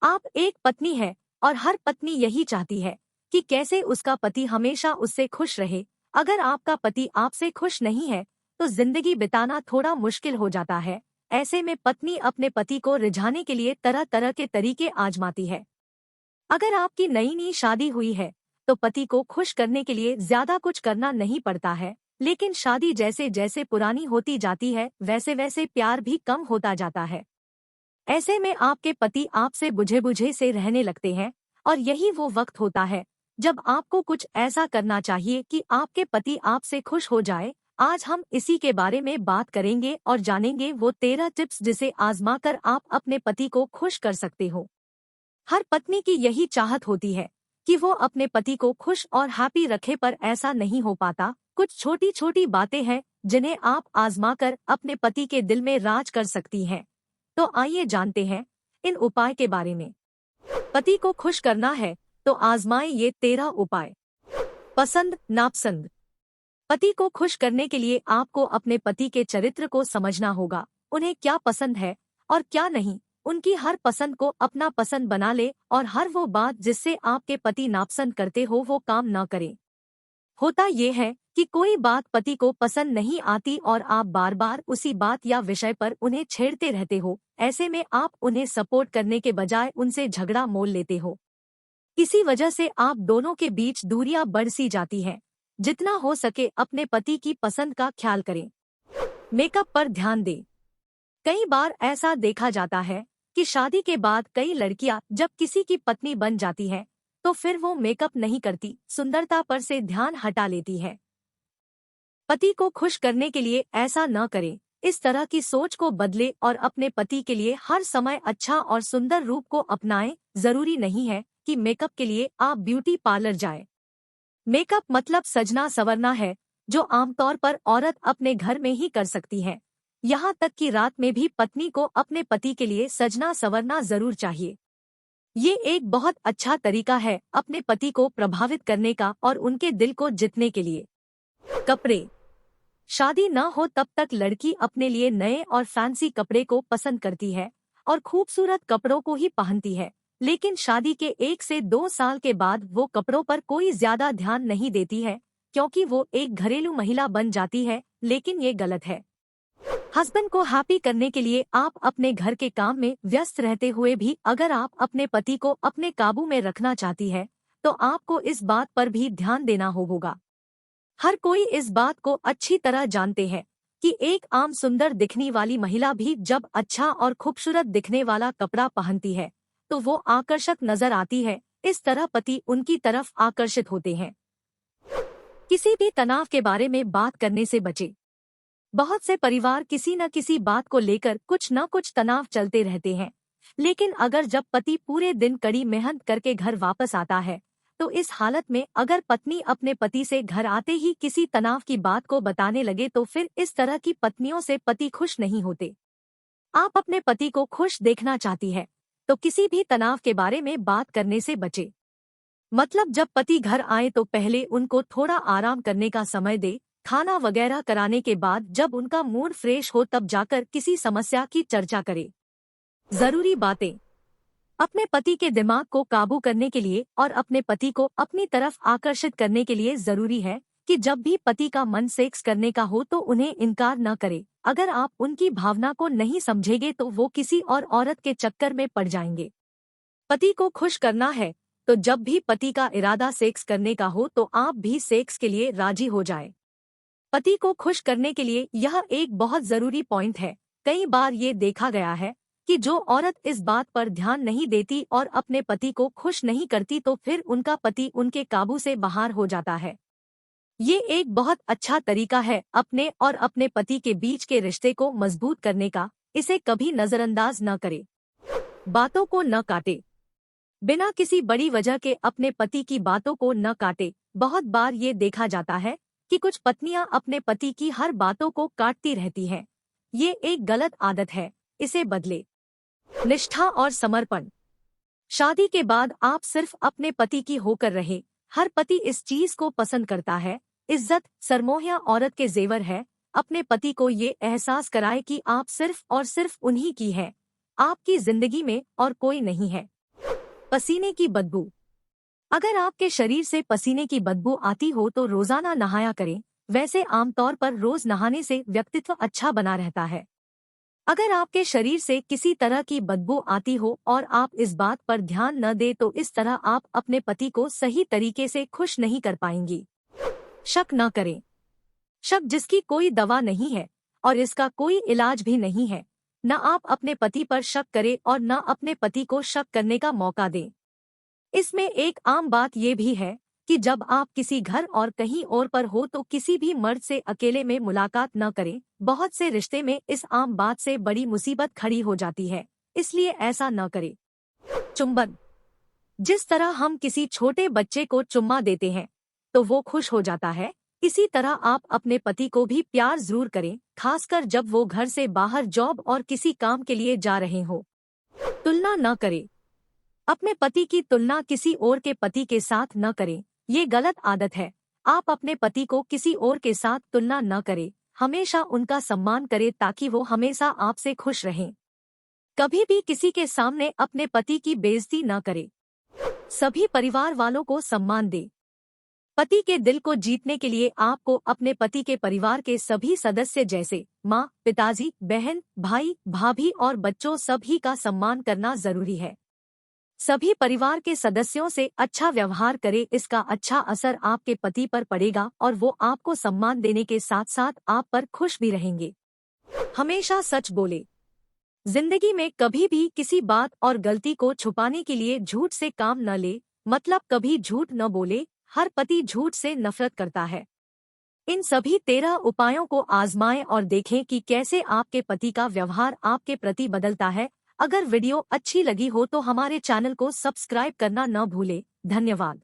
आप एक पत्नी है और हर पत्नी यही चाहती है कि कैसे उसका पति हमेशा उससे खुश रहे। अगर आपका पति आपसे खुश नहीं है तो जिंदगी बिताना थोड़ा मुश्किल हो जाता है। ऐसे में पत्नी अपने पति को रिझाने के लिए तरह तरह के तरीके आजमाती है। अगर आपकी नई नई शादी हुई है तो पति को खुश करने के लिए ज्यादा कुछ करना नहीं पड़ता है, लेकिन शादी जैसे जैसे पुरानी होती जाती है वैसे वैसे प्यार भी कम होता जाता है। ऐसे में आपके पति आपसे बुझे बुझे से रहने लगते हैं और यही वो वक्त होता है जब आपको कुछ ऐसा करना चाहिए कि आपके पति आपसे खुश हो जाए। आज हम इसी के बारे में बात करेंगे और जानेंगे वो 13 टिप्स जिसे आजमा कर आप अपने पति को खुश कर सकते हो। हर पत्नी की यही चाहत होती है कि वो अपने पति को खुश और हैप्पी रखे, पर ऐसा नहीं हो पाता। कुछ छोटी छोटी बातें हैं जिन्हें आप आजमा कर अपने पति के दिल में राज कर सकती हैं। तो आइए जानते हैं इन उपाय के बारे में। पति को खुश करना है तो आजमाएं ये 13 उपाय। पसंद नापसंद। पति को खुश करने के लिए आपको अपने पति के चरित्र को समझना होगा। उन्हें क्या पसंद है और क्या नहीं। उनकी हर पसंद को अपना पसंद बना ले और हर वो बात जिससे आपके पति नापसंद करते हो वो काम न करें। होता ये है कि कोई बात पति को पसंद नहीं आती और आप बार बार उसी बात या विषय पर उन्हें छेड़ते रहते हो। ऐसे में आप उन्हें सपोर्ट करने के बजाय उनसे झगड़ा मोल लेते हो। इसी वजह से आप दोनों के बीच दूरियां बढ़ सी जाती हैं। जितना हो सके अपने पति की पसंद का ख्याल करें। मेकअप पर ध्यान दें। कई बार ऐसा देखा जाता है कि शादी के बाद कई लड़कियां जब किसी की पत्नी बन जाती हैं तो फिर वो मेकअप नहीं करती, सुंदरता पर से ध्यान हटा लेती है। पति को खुश करने के लिए ऐसा न करें। इस तरह की सोच को बदले और अपने पति के लिए हर समय अच्छा और सुंदर रूप को अपनाएं। जरूरी नहीं है कि मेकअप के लिए आप ब्यूटी पार्लर जाएं। मेकअप मतलब सजना संवरना है जो आमतौर पर औरत अपने घर में ही कर सकती है। यहाँ तक कि रात में भी पत्नी को अपने पति के लिए सजना संवरना जरूर चाहिए। ये एक बहुत अच्छा तरीका है अपने पति को प्रभावित करने का और उनके दिल को जीतने के लिए। कपड़े। शादी न हो तब तक लड़की अपने लिए नए और फैंसी कपड़े को पसंद करती है और खूबसूरत कपड़ों को ही पहनती है, लेकिन शादी के 1 से 2 साल के बाद वो कपड़ों पर कोई ज्यादा ध्यान नहीं देती है क्योंकि वो एक घरेलू महिला बन जाती है। लेकिन ये गलत है। हस्बैंड को हैप्पी करने के लिए आप अपने घर के काम में व्यस्त रहते हुए भी अगर आप अपने पति को अपने काबू में रखना चाहती है तो आपको इस बात पर भी ध्यान देना होगा। हर कोई इस बात को अच्छी तरह जानते हैं कि एक आम सुंदर दिखने वाली महिला भी जब अच्छा और खूबसूरत दिखने वाला कपड़ा पहनती है तो वो आकर्षक नजर आती है। इस तरह पति उनकी तरफ आकर्षित होते हैं। किसी भी तनाव के बारे में बात करने से बचे। बहुत से परिवार किसी न किसी बात को लेकर कुछ न कुछ तनाव चलते रहते हैं, लेकिन अगर जब पति पूरे दिन कड़ी मेहनत करके घर वापस आता है तो इस हालत में अगर पत्नी अपने पति से घर आते ही किसी तनाव की बात को बताने लगे तो फिर इस तरह की पत्नियों से पति खुश नहीं होते। आप अपने पति को खुश देखना चाहती है तो किसी भी तनाव के बारे में बात करने से बचे। मतलब जब पति घर आए तो पहले उनको थोड़ा आराम करने का समय दे। खाना वगैरह कराने के बाद जब उनका मूड फ्रेश हो तब जाकर किसी समस्या की चर्चा करें। जरूरी बातें। अपने पति के दिमाग को काबू करने के लिए और अपने पति को अपनी तरफ आकर्षित करने के लिए जरूरी है कि जब भी पति का मन सेक्स करने का हो तो उन्हें इनकार न करे। अगर आप उनकी भावना को नहीं समझेंगे तो वो किसी और औरत के चक्कर में पड़ जाएंगे। पति को खुश करना है तो जब भी पति का इरादा सेक्स करने का हो तो आप भी सेक्स के लिए राजी हो जाए। पति को खुश करने के लिए यह एक बहुत जरूरी पॉइंट है। कई बार ये देखा गया है कि जो औरत इस बात पर ध्यान नहीं देती और अपने पति को खुश नहीं करती तो फिर उनका पति उनके काबू से बाहर हो जाता है। ये एक बहुत अच्छा तरीका है अपने और अपने पति के बीच के रिश्ते को मजबूत करने का। इसे कभी नजरअंदाज न करे। बातों को न काटे। बिना किसी बड़ी वजह के अपने पति की बातों को न काटे। बहुत बार ये देखा जाता है कि कुछ पत्नियां अपने पति की हर बातों को काटती रहती हैं। ये एक गलत आदत है, इसे बदले। निष्ठा और समर्पण। शादी के बाद आप सिर्फ अपने पति की होकर रहे। हर पति इस चीज को पसंद करता है। इज्जत सरमोहिया औरत के जेवर है। अपने पति को ये एहसास कराए कि आप सिर्फ और सिर्फ उन्हीं की है, आपकी जिंदगी में और कोई नहीं है। पसीने की बदबू। अगर आपके शरीर से पसीने की बदबू आती हो तो रोजाना नहाया करें। वैसे आमतौर पर रोज नहाने से व्यक्तित्व अच्छा बना रहता है। अगर आपके शरीर से किसी तरह की बदबू आती हो और आप इस बात पर ध्यान न दें तो इस तरह आप अपने पति को सही तरीके से खुश नहीं कर पाएंगी। शक न करें। शक जिसकी कोई दवा नहीं है और इसका कोई इलाज भी नहीं है। न आप अपने पति पर शक करें और न अपने पति को शक करने का मौका दें। इसमें एक आम बात ये भी है कि जब आप किसी घर और कहीं और पर हो तो किसी भी मर्द से अकेले में मुलाकात न करें। बहुत से रिश्ते में इस आम बात से बड़ी मुसीबत खड़ी हो जाती है, इसलिए ऐसा न करें। चुंबन। जिस तरह हम किसी छोटे बच्चे को चुम्मा देते हैं तो वो खुश हो जाता है, इसी तरह आप अपने पति को भी प्यार जरूर करें, खासकर जब वो घर से बाहर जॉब और किसी काम के लिए जा रहे हो। तुलना न करें। अपने पति की तुलना किसी और के पति के साथ न करें, ये गलत आदत है। आप अपने पति को किसी और के साथ तुलना न करें, हमेशा उनका सम्मान करें ताकि वो हमेशा आपसे खुश रहें। कभी भी किसी के सामने अपने पति की बेइज्जती न करें। सभी परिवार वालों को सम्मान दें। पति के दिल को जीतने के लिए आपको अपने पति के परिवार के सभी सदस्य जैसे माँ, पिताजी, बहन, भाई, भाभी और बच्चों सभी का सम्मान करना जरूरी है। सभी परिवार के सदस्यों से अच्छा व्यवहार करें, इसका अच्छा असर आपके पति पर पड़ेगा और वो आपको सम्मान देने के साथ साथ आप पर खुश भी रहेंगे। हमेशा सच बोले। जिंदगी में कभी भी किसी बात और गलती को छुपाने के लिए झूठ से काम न ले, मतलब कभी झूठ न बोले। हर पति झूठ से नफरत करता है। इन सभी 13 उपायों को आजमाएं और देखें कि कैसे आपके पति का व्यवहार आपके प्रति बदलता है। अगर वीडियो अच्छी लगी हो तो हमारे चैनल को सब्सक्राइब करना न भूलें। धन्यवाद।